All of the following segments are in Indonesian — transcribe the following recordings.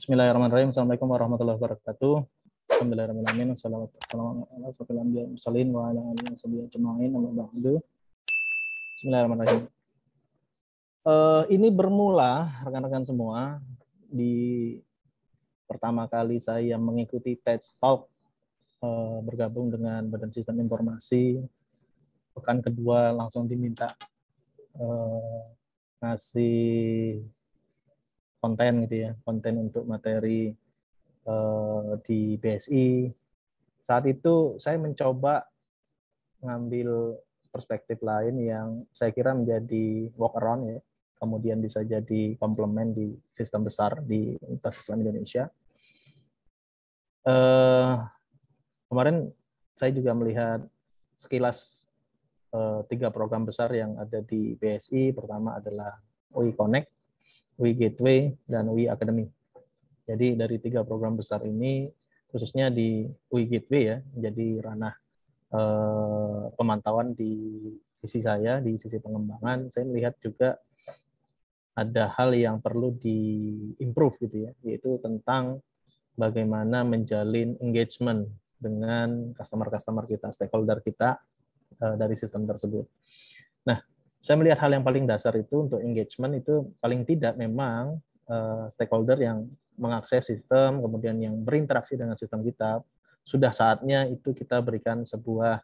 Bismillahirrahmanirrahim. Assalamualaikum warahmatullahi wabarakatuh. Alhamdulillahirrahmanirrahim. Bismillahirrahmanirrahim. Ini bermula rekan-rekan semua di pertama kali saya mengikuti TED Talk bergabung dengan Badan Sistem Informasi. Pekan kedua langsung diminta ngasih konten gitu ya, konten untuk materi di BSI. Saat itu saya mencoba ngambil perspektif lain yang saya kira menjadi walk around ya, kemudian bisa jadi komplement di sistem besar di Universitas Islam Indonesia. Kemarin saya juga melihat sekilas 3 program besar yang ada di BSI. Pertama adalah UI Connect, UI Gateway, dan UI Academy. Jadi dari 3 program besar ini, khususnya di UI Gateway ya, menjadi ranah pemantauan di sisi saya, di sisi pengembangan. Saya melihat juga ada hal yang perlu di-improve gitu ya, yaitu tentang bagaimana menjalin engagement dengan customer-customer kita, stakeholder kita dari sistem tersebut. Nah, saya melihat hal yang paling dasar itu untuk engagement itu paling tidak memang stakeholder yang mengakses sistem, kemudian yang berinteraksi dengan sistem kita, sudah saatnya itu kita berikan sebuah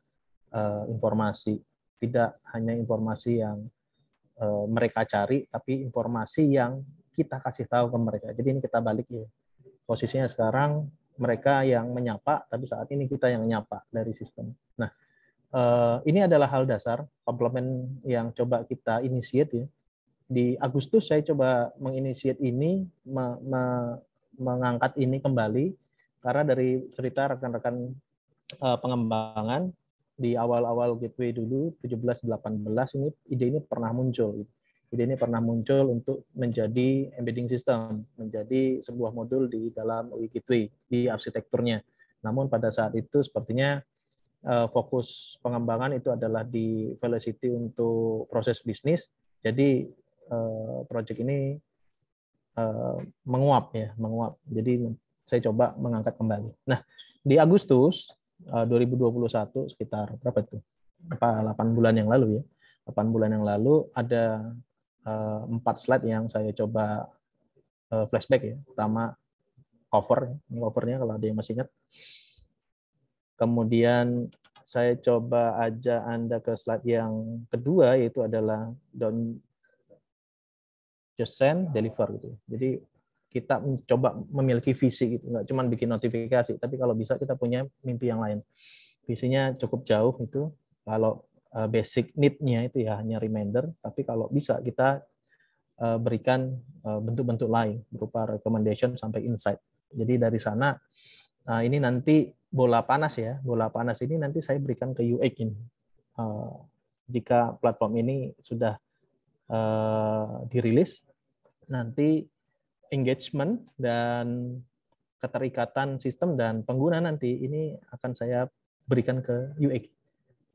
informasi. Tidak hanya informasi yang mereka cari, tapi informasi yang kita kasih tahu ke mereka. Jadi ini kita balik ya. Posisinya sekarang mereka yang menyapa, tapi saat ini kita yang menyapa dari sistem. Nah, ini adalah hal dasar, komplement yang coba kita initiate ya. Di Agustus saya coba menginisiat ini, mengangkat ini kembali, karena dari cerita rekan-rekan pengembangan di awal-awal Gateway dulu 17-18 ini ide ini pernah muncul. Ide ini pernah muncul untuk menjadi embedding system, menjadi sebuah modul di dalam UI Gateway di arsitekturnya. Namun pada saat itu sepertinya fokus pengembangan itu adalah di Velocity untuk proses bisnis. Jadi proyek ini menguap. Jadi saya coba mengangkat kembali. Nah, di Agustus 2021 sekitar berapa itu? 8 bulan yang lalu ya. 8 bulan yang lalu ada 4 slide yang saya coba flashback ya. Pertama cover, ini covernya kalau ada yang masih ingat. Kemudian saya coba ajak Anda ke slide yang kedua, yaitu adalah don't just send, deliver gitu. Jadi kita mencoba memiliki visi gitu, nggak cuma bikin notifikasi, tapi kalau bisa kita punya mimpi yang lain. Visinya cukup jauh itu, kalau basic need-nya itu ya hanya reminder, tapi kalau bisa kita berikan bentuk-bentuk lain berupa recommendation sampai insight. Jadi dari sana ini nanti bola panas ya, bola panas ini nanti saya berikan ke UX ini. Jika platform ini sudah dirilis, nanti engagement dan keterikatan sistem dan pengguna nanti ini akan saya berikan ke UX.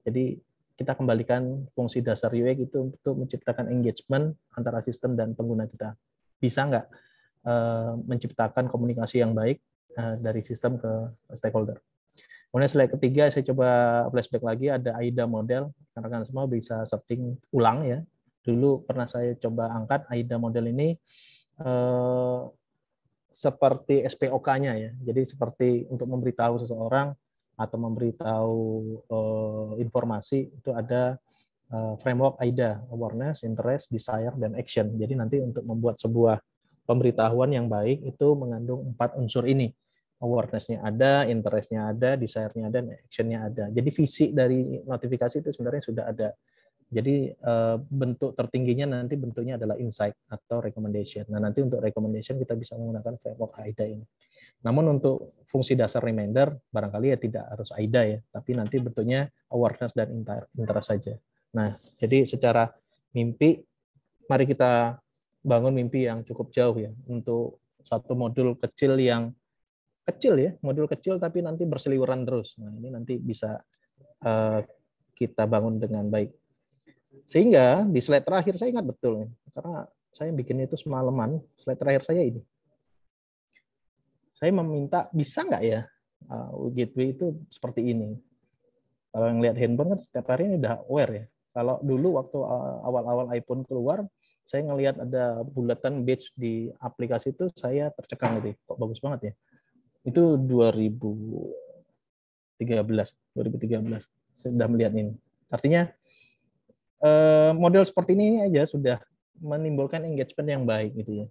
Jadi kita kembalikan fungsi dasar UX itu untuk menciptakan engagement antara sistem dan pengguna kita. Bisa nggak menciptakan komunikasi yang baik dari sistem ke stakeholder. Kemudian slide ketiga saya coba flashback lagi, ada AIDA model, rekan-rekan semua bisa searching ulang ya. Dulu pernah saya coba angkat AIDA model ini seperti SPOK-nya ya. Jadi seperti untuk memberitahu seseorang atau memberitahu informasi itu ada framework AIDA, awareness, interest, desire, dan action. Jadi nanti untuk membuat sebuah pemberitahuan yang baik itu mengandung 4 unsur ini. Awareness-nya ada, interest-nya ada, desire-nya ada, dan action-nya ada. Jadi visi dari notifikasi itu sebenarnya sudah ada. Jadi bentuk tertingginya nanti bentuknya adalah insight atau recommendation. Nah nanti untuk recommendation kita bisa menggunakan framework AIDA ini. Namun untuk fungsi dasar reminder barangkali ya tidak harus AIDA ya, tapi nanti bentuknya awareness dan interest saja. Nah jadi secara mimpi, mari kita bangun mimpi yang cukup jauh ya untuk satu modul kecil yang kecil ya, modul kecil tapi nanti berseliweran terus. Nah ini nanti bisa kita bangun dengan baik. Sehingga di slide terakhir saya ingat betul, karena saya bikin itu semalaman, slide terakhir saya ini. saya meminta bisa nggak ya gateway itu seperti ini. Kalau yang lihat handphone kan setiap hari ini udah aware ya. Kalau dulu waktu awal-awal iPhone keluar, saya ngelihat ada bulatan badge di aplikasi itu, saya tercegang gitu. Kok bagus banget ya. Itu 2013 sudah melihat ini. Artinya model seperti ini aja sudah menimbulkan engagement yang baik gitu ya.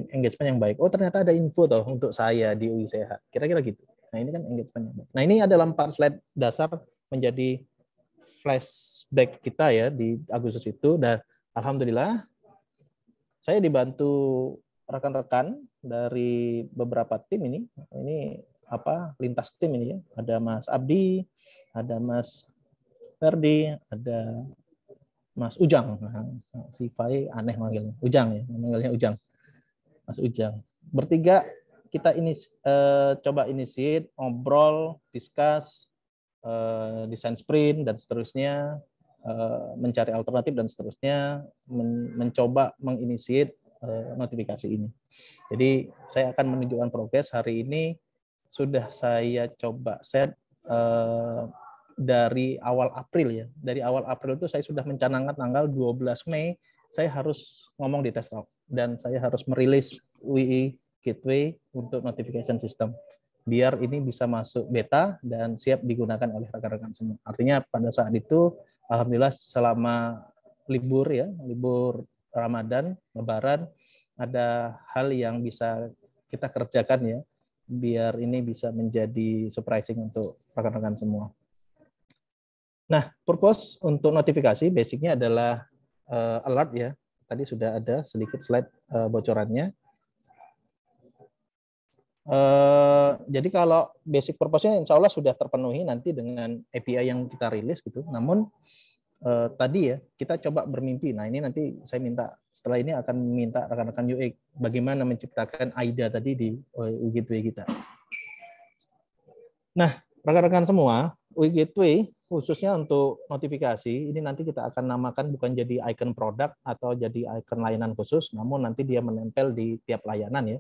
Engagement yang baik. Oh, ternyata ada info toh untuk saya di UI Sehat. Kira-kira gitu. Nah, ini kan engagement yang baik. Nah, ini adalah 4 slide dasar menjadi flashback kita ya di Agustus itu, dan alhamdulillah saya dibantu rekan-rekan dari beberapa tim ini. Ini lintas tim ini ya. Ada Mas Abdi, ada Mas Ferdi, ada Mas Ujang. Nah, si Fai aneh manggilnya. Ujang ya, manggilnya Ujang. Mas Ujang. Bertiga kita ini coba initiate, ngobrol, discuss, desain sprint dan seterusnya, mencari alternatif dan seterusnya, mencoba menginisiate notifikasi ini. Jadi saya akan menunjukkan progres hari ini. Sudah saya coba set dari awal April ya. Dari awal April itu saya sudah mencanangkan tanggal 12 Mei saya harus ngomong di test talk dan saya harus merilis UI Gateway untuk notification system biar ini bisa masuk beta dan siap digunakan oleh rekan-rekan semua. Artinya pada saat itu alhamdulillah selama libur ya, libur Ramadan, Lebaran, ada hal yang bisa kita kerjakan ya biar ini bisa menjadi surprising untuk rekan-rekan semua. Nah, purpose untuk notifikasi basicnya adalah alert ya. Tadi sudah ada sedikit slide bocorannya. Jadi kalau basic purpose-nya insya Allah sudah terpenuhi nanti dengan API yang kita rilis gitu. Namun tadi ya kita coba bermimpi. Nah ini nanti saya minta setelah ini akan minta rekan-rekan UX bagaimana menciptakan AIDA tadi di UI Gateway kita. Nah rekan-rekan semua, UI Gateway khususnya untuk notifikasi ini nanti kita akan namakan bukan jadi icon produk atau jadi icon layanan khusus, namun nanti dia menempel di tiap layanan ya.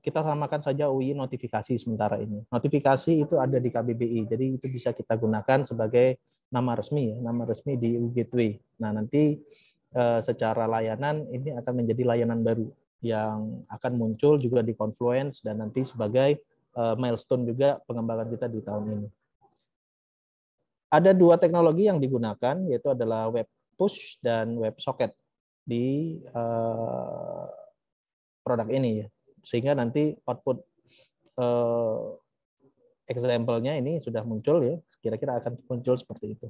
Kita samakan saja UI notifikasi sementara ini. Notifikasi itu ada di KBBI, jadi itu bisa kita gunakan sebagai nama resmi ya, nama resmi di UI Gateway. Nah nanti secara layanan ini akan menjadi layanan baru yang akan muncul juga di Confluence dan nanti sebagai milestone juga pengembangan kita di tahun ini. Ada 2 teknologi yang digunakan, yaitu adalah web push dan web socket di produk ini ya. Sehingga nanti output example-nya ini sudah muncul ya, kira-kira akan muncul seperti itu.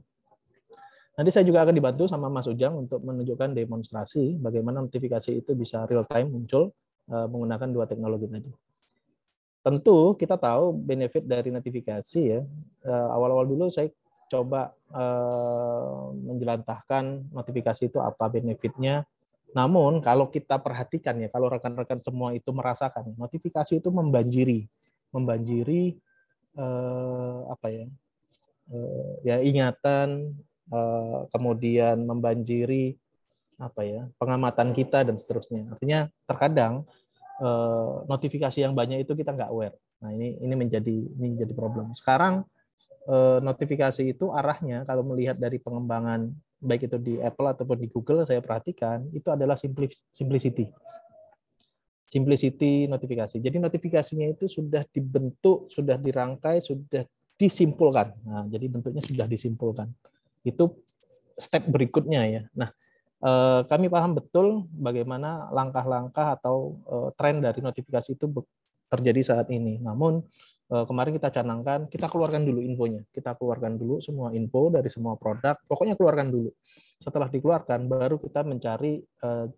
Nanti saya juga akan dibantu sama Mas Ujang untuk menunjukkan demonstrasi bagaimana notifikasi itu bisa real time muncul menggunakan 2 teknologi tadi. Tentu kita tahu benefit dari notifikasi ya. Awal-awal dulu saya coba menjelantahkan notifikasi itu apa benefitnya. Namun kalau kita perhatikan ya, kalau rekan-rekan semua itu merasakan notifikasi itu membanjiri ya ingatan, kemudian membanjiri pengamatan kita dan seterusnya. Artinya terkadang notifikasi yang banyak itu kita nggak aware. Nah ini menjadi problem. Sekarang notifikasi itu arahnya kalau melihat dari pengembangan baik itu di Apple ataupun di Google, saya perhatikan itu adalah simplicity notifikasi. Jadi notifikasinya itu sudah dibentuk, sudah dirangkai, sudah disimpulkan. Nah, jadi bentuknya sudah disimpulkan. Itu step berikutnya ya. Nah, kami paham betul bagaimana langkah-langkah atau tren dari notifikasi itu terjadi saat ini. Namun kemarin kita canangkan, kita keluarkan dulu infonya. Kita keluarkan dulu semua info dari semua produk. Pokoknya keluarkan dulu. Setelah dikeluarkan, baru kita mencari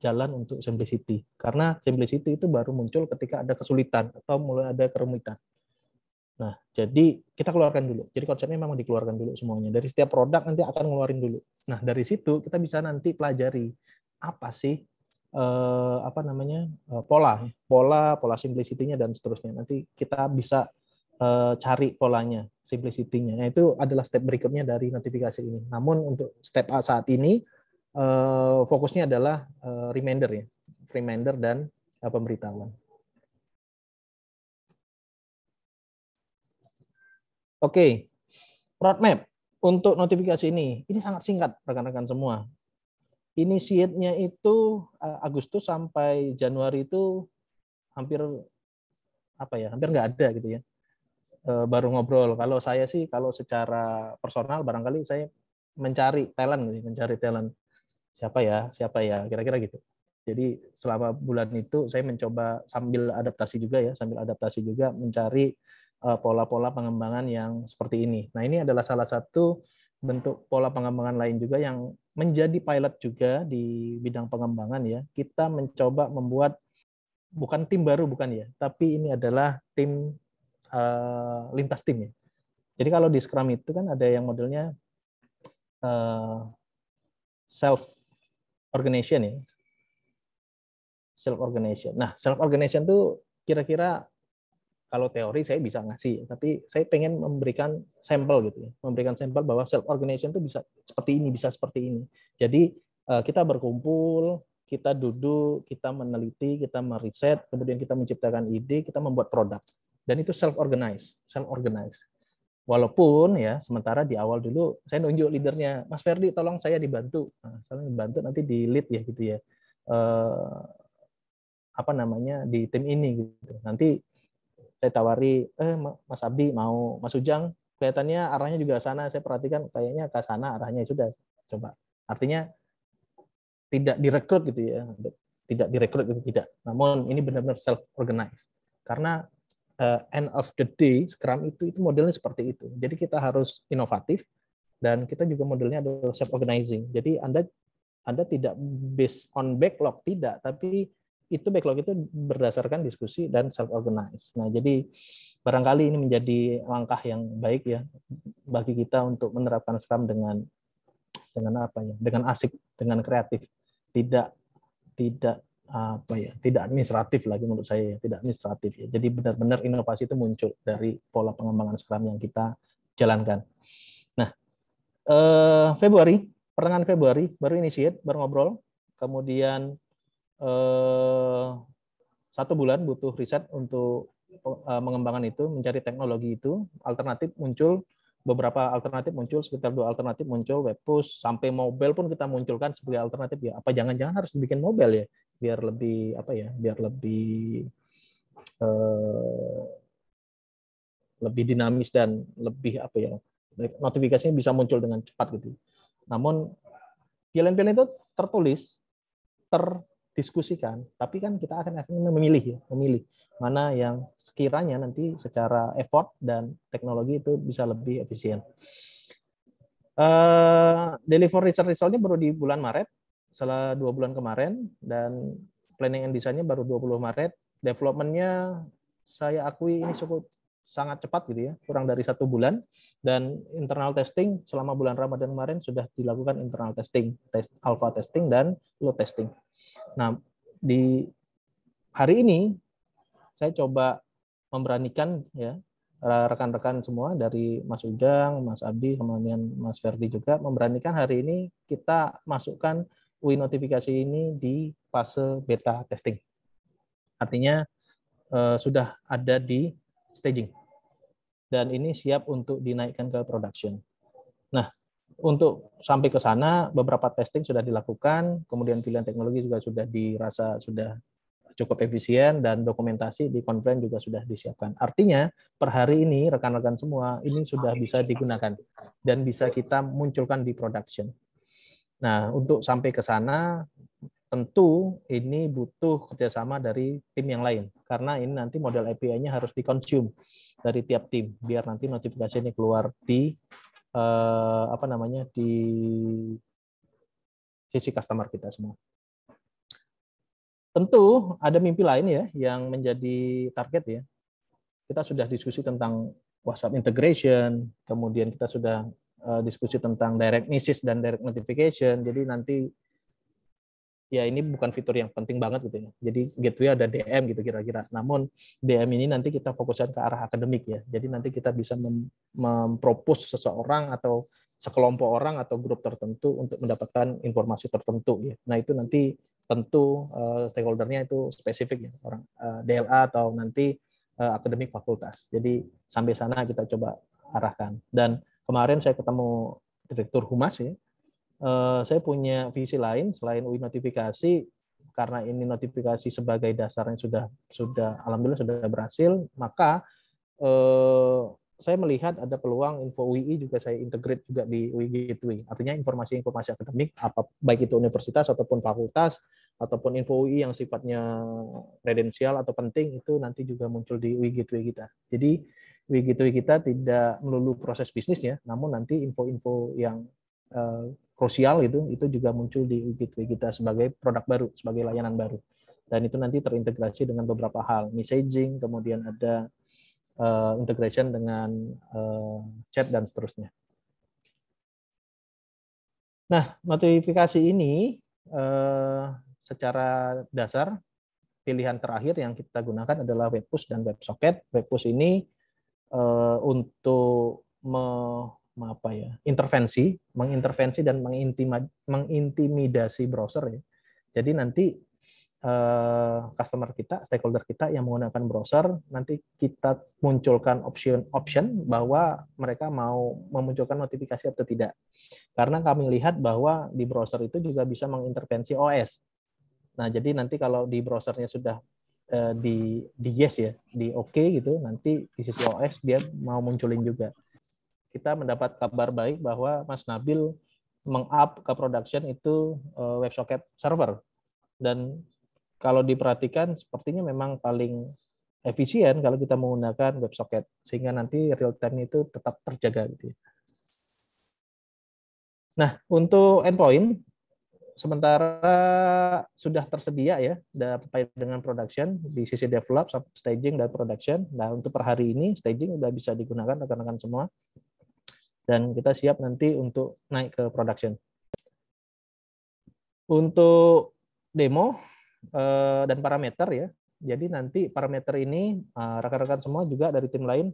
jalan untuk simplicity. Karena simplicity itu baru muncul ketika ada kesulitan atau mulai ada kerumitan. Nah, jadi kita keluarkan dulu. Jadi konsepnya memang dikeluarkan dulu semuanya. Dari setiap produk nanti akan ngeluarin dulu. Nah, dari situ kita bisa nanti pelajari apa sih pola simplicity-nya dan seterusnya. Nanti kita bisa cari polanya, simplicity-nya. Nah, itu adalah step berikutnya dari notifikasi ini. Namun untuk step A saat ini fokusnya adalah reminder dan pemberitahuan. Oke, roadmap untuk notifikasi ini sangat singkat rekan-rekan semua. Initiate-nya itu Agustus sampai Januari itu hampir hampir nggak ada gitu ya. Baru ngobrol. Kalau saya sih, kalau secara personal barangkali saya mencari talent, siapa ya, kira-kira gitu. Jadi selama bulan itu saya mencoba sambil adaptasi juga mencari pola-pola pengembangan yang seperti ini. Nah, ini adalah salah satu bentuk pola pengembangan lain juga yang menjadi pilot juga di bidang pengembangan ya. Kita mencoba membuat bukan tim baru, bukan ya, tapi ini adalah tim lintas tim ya. Jadi kalau di Scrum itu kan ada yang modelnya self organization ya, self organization. Nah, self organization tuh kira-kira kalau teori saya bisa ngasih, tapi saya pengen memberikan sampel gitu ya, memberikan sampel bahwa self organization itu bisa seperti ini, bisa seperti ini. Jadi kita berkumpul, kita duduk, kita meneliti, kita meriset, kemudian kita menciptakan ide, kita membuat produk. Dan itu self organize. Walaupun ya sementara di awal dulu saya nunjuk leadernya, Mas Ferdi tolong saya dibantu. Nah, saya dibantu nanti di lead ya gitu ya. Di tim ini gitu. Nanti saya tawari, Mas Abdi mau, Mas Ujang kelihatannya arahnya juga ke sana, saya perhatikan kayaknya ke sana arahnya, sudah coba. Artinya tidak direkrut gitu ya. Tidak direkrut itu tidak. Namun ini benar-benar self organize. Karena end of the day Scrum itu modelnya seperti itu. Jadi kita harus inovatif dan kita juga modelnya adalah self organizing. Jadi Anda tidak based on backlog, tidak, tapi itu backlog itu berdasarkan diskusi dan self organize. Nah, jadi barangkali ini menjadi langkah yang baik ya bagi kita untuk menerapkan Scrum dengan dengan asik, dengan kreatif, tidak tidak tidak administratif lagi menurut saya ya, tidak administratif ya. Jadi benar-benar inovasi itu muncul dari pola pengembangan Scrum yang kita jalankan. Nah, pertengahan Februari baru initiate, baru ngobrol, kemudian 1 bulan butuh riset untuk mengembangkan itu, mencari teknologi itu, beberapa alternatif muncul, sekitar 2 alternatif muncul, web push, sampai mobile pun kita munculkan sebagai alternatif ya. Apa jangan-jangan harus dibikin mobile ya, biar lebih dinamis dan lebih notifikasinya bisa muncul dengan cepat gitu. Namun pilihan-pilihan itu terdiskusikan, tapi kan kita akan memilih mana yang sekiranya nanti secara effort dan teknologi itu bisa lebih efisien. Deliver resultnya baru di bulan Maret, setelah 2 bulan kemarin, dan planning and design-nya baru 20 Maret. Development-nya saya akui ini cukup sangat cepat gitu ya, kurang dari 1 bulan, dan internal testing selama bulan Ramadan kemarin sudah dilakukan internal testing, alpha testing dan load testing. Nah, di hari ini saya coba memberanikan ya rekan-rekan semua dari Mas Ujang, Mas Abdi, kemudian Mas Ferdi juga memberanikan hari ini kita masukkan UI notifikasi ini di fase beta testing. Artinya sudah ada di staging. Dan ini siap untuk dinaikkan ke production. Nah, untuk sampai ke sana beberapa testing sudah dilakukan, kemudian pilihan teknologi juga sudah dirasa sudah cukup efisien, dan dokumentasi di Confluent juga sudah disiapkan. Artinya per hari ini rekan-rekan semua ini sudah bisa digunakan dan bisa kita munculkan di production. Nah, untuk sampai ke sana tentu ini butuh kerjasama dari tim yang lain, karena ini nanti model API-nya harus di-consume dari tiap tim biar nanti notifikasi ini keluar di di sisi customer kita semua. Tentu ada mimpi lain ya yang menjadi target ya. Kita sudah diskusi tentang WhatsApp integration, kemudian kita sudah diskusi tentang direct message dan direct notification. Jadi nanti ya ini bukan fitur yang penting banget gitu ya. Jadi gateway ada DM gitu kira-kira. Namun DM ini nanti kita fokuskan ke arah akademik ya. Jadi nanti kita bisa mempropose seseorang atau sekelompok orang atau grup tertentu untuk mendapatkan informasi tertentu ya. Nah itu nanti tentu stakeholder-nya itu spesifik ya, orang DLA atau nanti akademik fakultas. Jadi sampai sana kita coba arahkan. Dan kemarin saya ketemu Direktur Humas ya, saya punya visi lain selain UI notifikasi, karena ini notifikasi sebagai dasarnya sudah alhamdulillah sudah berhasil, maka saya melihat ada peluang info UI juga saya integrate juga di UI Gateway. Artinya informasi-informasi akademik, baik itu universitas ataupun fakultas, ataupun info UI yang sifatnya kredensial atau penting, itu nanti juga muncul di UI Gateway kita. Jadi UI Gateway kita tidak melulu proses bisnisnya, namun nanti info-info yang krusial itu juga muncul di UI Gateway kita sebagai produk baru, sebagai layanan baru. Dan itu nanti terintegrasi dengan beberapa hal, messaging, kemudian ada integration dengan chat dan seterusnya. Nah, notifikasi ini secara dasar pilihan terakhir yang kita gunakan adalah Webpush dan WebSocket. Webpush ini untuk mengintervensi dan mengintimidasi browser ya. Jadi nanti customer kita, stakeholder kita yang menggunakan browser, nanti kita munculkan option bahwa mereka mau memunculkan notifikasi atau tidak. Karena kami lihat bahwa di browser itu juga bisa mengintervensi OS. Nah, jadi nanti kalau di browsernya sudah di yes ya, di oke gitu, nanti di sisi OS dia mau munculin juga. Kita mendapat kabar baik bahwa Mas Nabil meng-up ke production itu WebSocket server. Dan kalau diperhatikan sepertinya memang paling efisien kalau kita menggunakan WebSocket, sehingga nanti real time itu tetap terjaga gitu ya. Nah, untuk endpoint sementara sudah tersedia ya dengan production di sisi develop, staging dan production. Nah, untuk per hari ini staging sudah bisa digunakan rekan-rekan semua. Dan kita siap nanti untuk naik ke production. Untuk demo dan parameter ya. Jadi nanti parameter ini rekan-rekan semua juga dari tim lain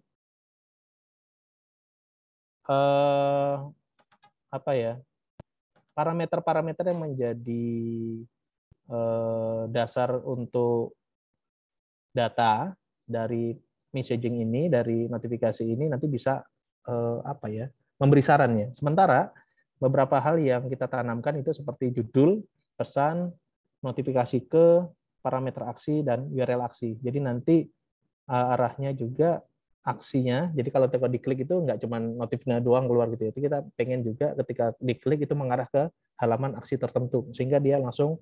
parameter-parameter yang menjadi dasar untuk data dari messaging ini, dari notifikasi ini nanti bisa memberi sarannya. Sementara beberapa hal yang kita tanamkan itu seperti judul, pesan, notifikasi ke parameter aksi dan URL aksi. Jadi nanti arahnya juga aksinya. Jadi kalau kita diklik itu nggak cuma notifnya doang keluar gitu ya. Itu kita pengen juga ketika diklik itu mengarah ke halaman aksi tertentu sehingga dia langsung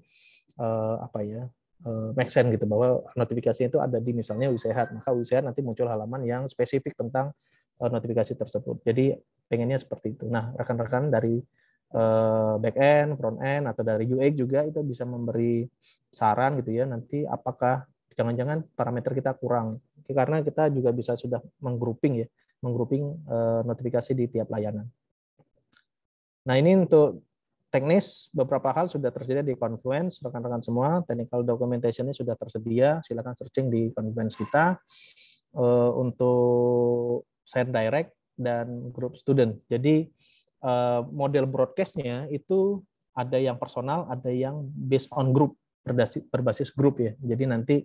make sense gitu bahwa notifikasinya itu ada di misalnya UI Sehat. Maka UI Sehat nanti muncul halaman yang spesifik tentang notifikasi tersebut. Jadi pengennya seperti itu. Nah, rekan-rekan dari back end, front end atau dari UX juga itu bisa memberi saran gitu ya. Nanti apakah jangan-jangan parameter kita kurang, karena kita juga bisa sudah menggrouping notifikasi di tiap layanan. Nah, ini untuk teknis beberapa hal sudah tersedia di Confluence, rekan-rekan semua. Technical documentation-nya sudah tersedia, silakan searching di Confluence kita untuk share direct dan grup student. Jadi model broadcast-nya itu ada yang personal, ada yang based on group, berbasis grup ya. Jadi nanti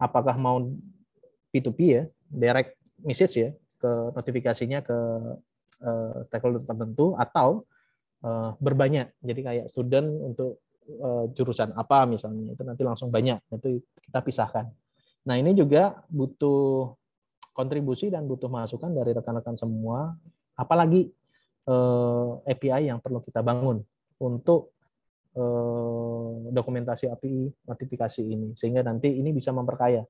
apakah mau P2P ya, direct message ya, ke notifikasinya ke stakeholder tertentu, atau berbanyak. Jadi kayak student untuk jurusan apa misalnya, itu nanti langsung banyak, itu kita pisahkan. Nah, ini juga butuh kontribusi dan butuh masukan dari rekan-rekan semua, apalagi API yang perlu kita bangun untuk dokumentasi API notifikasi ini, sehingga nanti ini bisa memperkaya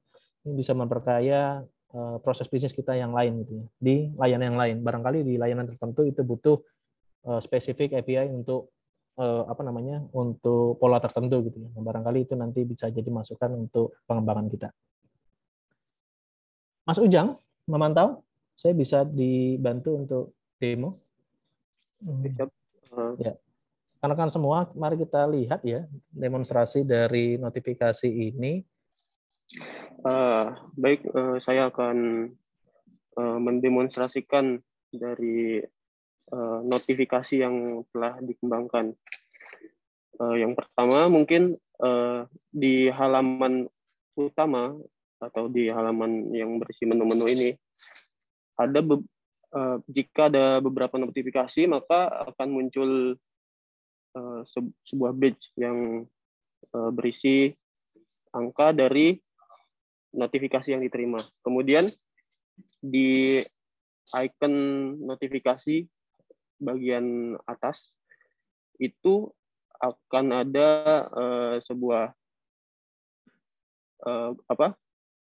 proses bisnis kita yang lain gitu ya, di layanan yang lain. Barangkali di layanan tertentu itu butuh spesifik API untuk untuk pola tertentu gitu ya. Barangkali itu nanti bisa jadi masukan untuk pengembangan kita. Mas Ujang memantau, saya bisa dibantu untuk demo. Ya. Rekan-rekan semua, mari kita lihat ya demonstrasi dari notifikasi ini. Baik, saya akan mendemonstrasikan dari notifikasi yang telah dikembangkan. Yang pertama mungkin di halaman utama atau di halaman yang berisi menu-menu ini ada jika ada beberapa notifikasi, maka akan muncul sebuah badge yang berisi angka dari notifikasi yang diterima. Kemudian di icon notifikasi bagian atas itu akan ada sebuah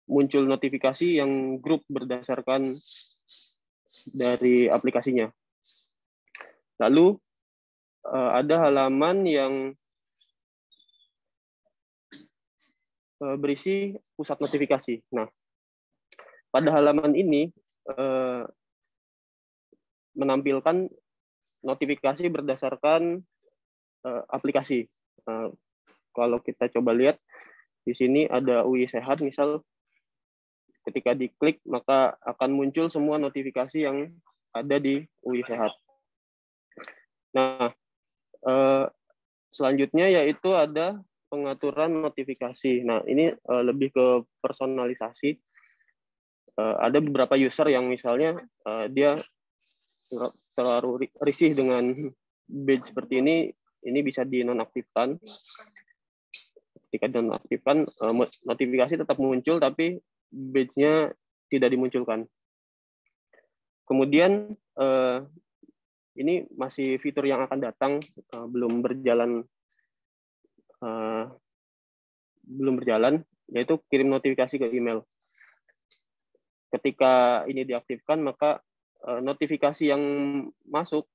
muncul notifikasi yang grup berdasarkan dari aplikasinya. Lalu ada halaman yang berisi pusat notifikasi. Nah, pada halaman ini menampilkan notifikasi berdasarkan aplikasi. Kalau kita coba lihat di sini ada UI Sehat, misal ketika diklik maka akan muncul semua notifikasi yang ada di UI Sehat. Nah, selanjutnya yaitu ada pengaturan notifikasi. Nah, ini lebih ke personalisasi. Ada beberapa user yang misalnya dia terlalu risih dengan badge seperti ini bisa dinonaktifkan. Ketika dinonaktifkan, notifikasi tetap muncul, tapi badge-nya tidak dimunculkan. Kemudian, ini masih fitur yang akan datang, belum berjalan, yaitu kirim notifikasi ke email. Ketika ini diaktifkan, maka notifikasi yang masuk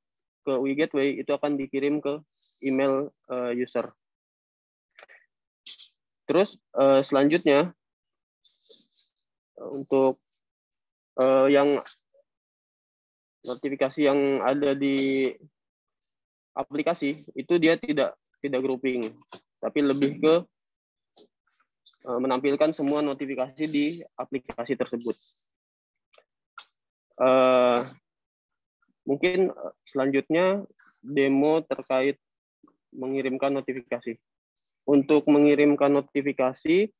ke UI Gateway itu akan dikirim ke email user. Terus selanjutnya untuk yang notifikasi yang ada di aplikasi itu dia tidak grouping, tapi lebih ke menampilkan semua notifikasi di aplikasi tersebut. Mungkin selanjutnya demo terkait mengirimkan notifikasi. Untuk mengirimkan notifikasi,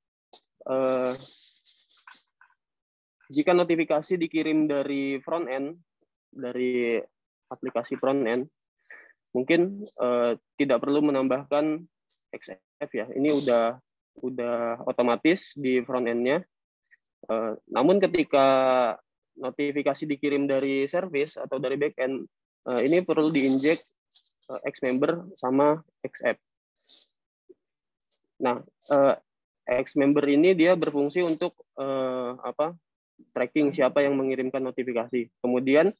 jika notifikasi dikirim dari front end, dari aplikasi front end, mungkin tidak perlu menambahkan XF ya. Ini udah otomatis di front end-nya. Namun ketika notifikasi dikirim dari service atau dari backend, ini perlu diinjek Xmember sama XF. Nah, Xmember ini dia berfungsi untuk tracking siapa yang mengirimkan notifikasi. Kemudian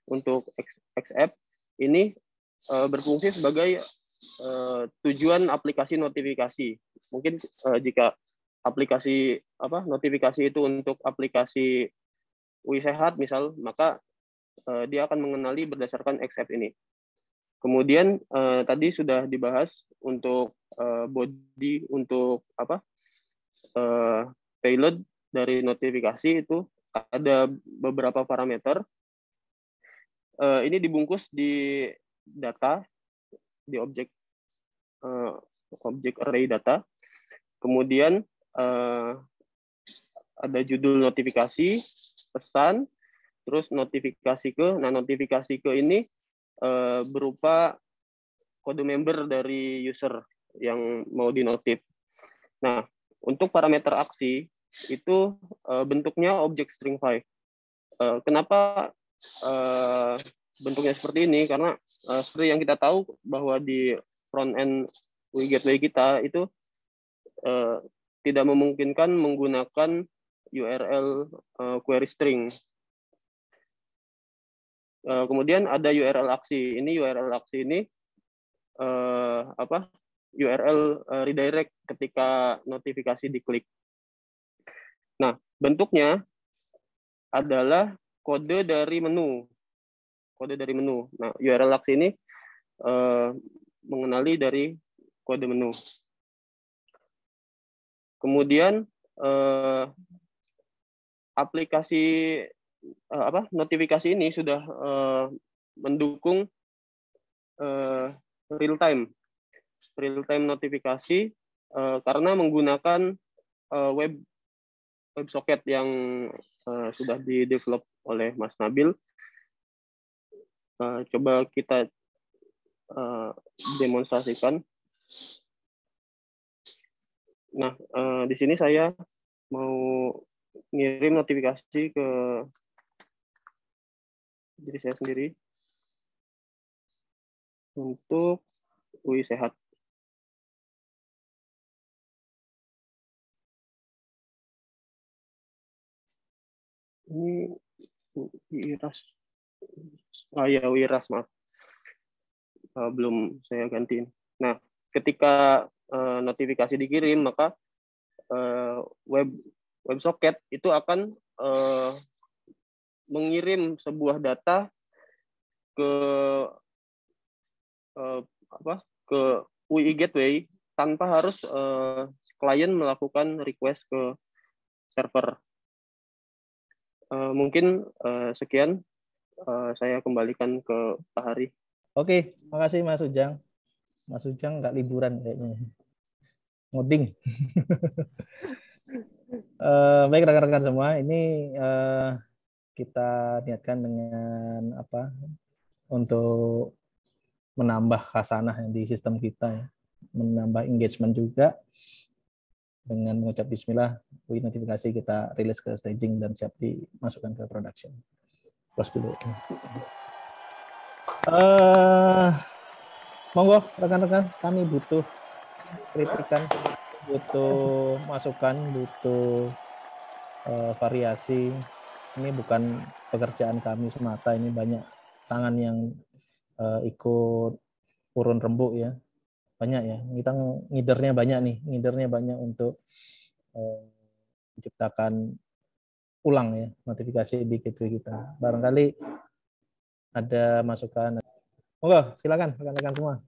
untuk XF ini berfungsi sebagai tujuan aplikasi notifikasi. Mungkin jika aplikasi notifikasi itu untuk aplikasi UI Sehat misal, maka dia akan mengenali berdasarkan XF ini. Kemudian tadi sudah dibahas untuk body, untuk payload dari notifikasi itu ada beberapa parameter. Ini dibungkus di data, di objek array data. Kemudian ada judul notifikasi, pesan, terus notifikasi ke. Nah, notifikasi ke ini berupa kode member dari user yang mau dinotif. Nah, untuk parameter aksi itu bentuknya objek string 5. Kenapa bentuknya seperti ini? Karena seperti yang kita tahu bahwa di front end UI Gateway kita itu tidak memungkinkan menggunakan URL query string. Kemudian ada URL aksi. Ini URL aksi ini URL redirect ketika notifikasi diklik. Nah, bentuknya adalah kode dari menu. Nah, URL aksi ini mengenali dari kode menu. Kemudian aplikasi notifikasi ini sudah mendukung real time notifikasi karena menggunakan WebSocket yang sudah di-develop oleh Mas Nabil. Coba kita demonstrasikan. Nah, di sini saya mau ngirim notifikasi ke diri saya sendiri untuk UI Sehat. Ini Wiras. Ya, Wiras, maaf. Belum saya gantiin. Nah, ketika notifikasi dikirim, maka WebSocket itu akan mengirim sebuah data ke ke UI Gateway tanpa harus klien melakukan request ke server. Mungkin sekian, saya kembalikan ke Pak Hari. Oke, makasih Mas Ujang. Mas Ujang nggak liburan kayaknya. Ngoding. Baik rekan-rekan semua, ini kita niatkan dengan apa untuk menambah khasanah di sistem kita ya, menambah engagement juga dengan mengucap bismillah, UI notifikasi kita rilis ke staging dan siap dimasukkan ke production. Close dulu. Monggo rekan-rekan, kami butuh kritikan, butuh masukan, butuh variasi. Ini bukan pekerjaan kami semata, ini banyak tangan yang ikut urun rembuk ya, banyak ya. Kita ngidernya banyak untuk menciptakan ulang ya notifikasi di gateway kita. Barangkali ada masukan. Monggo, silakan rekan-rekan semua.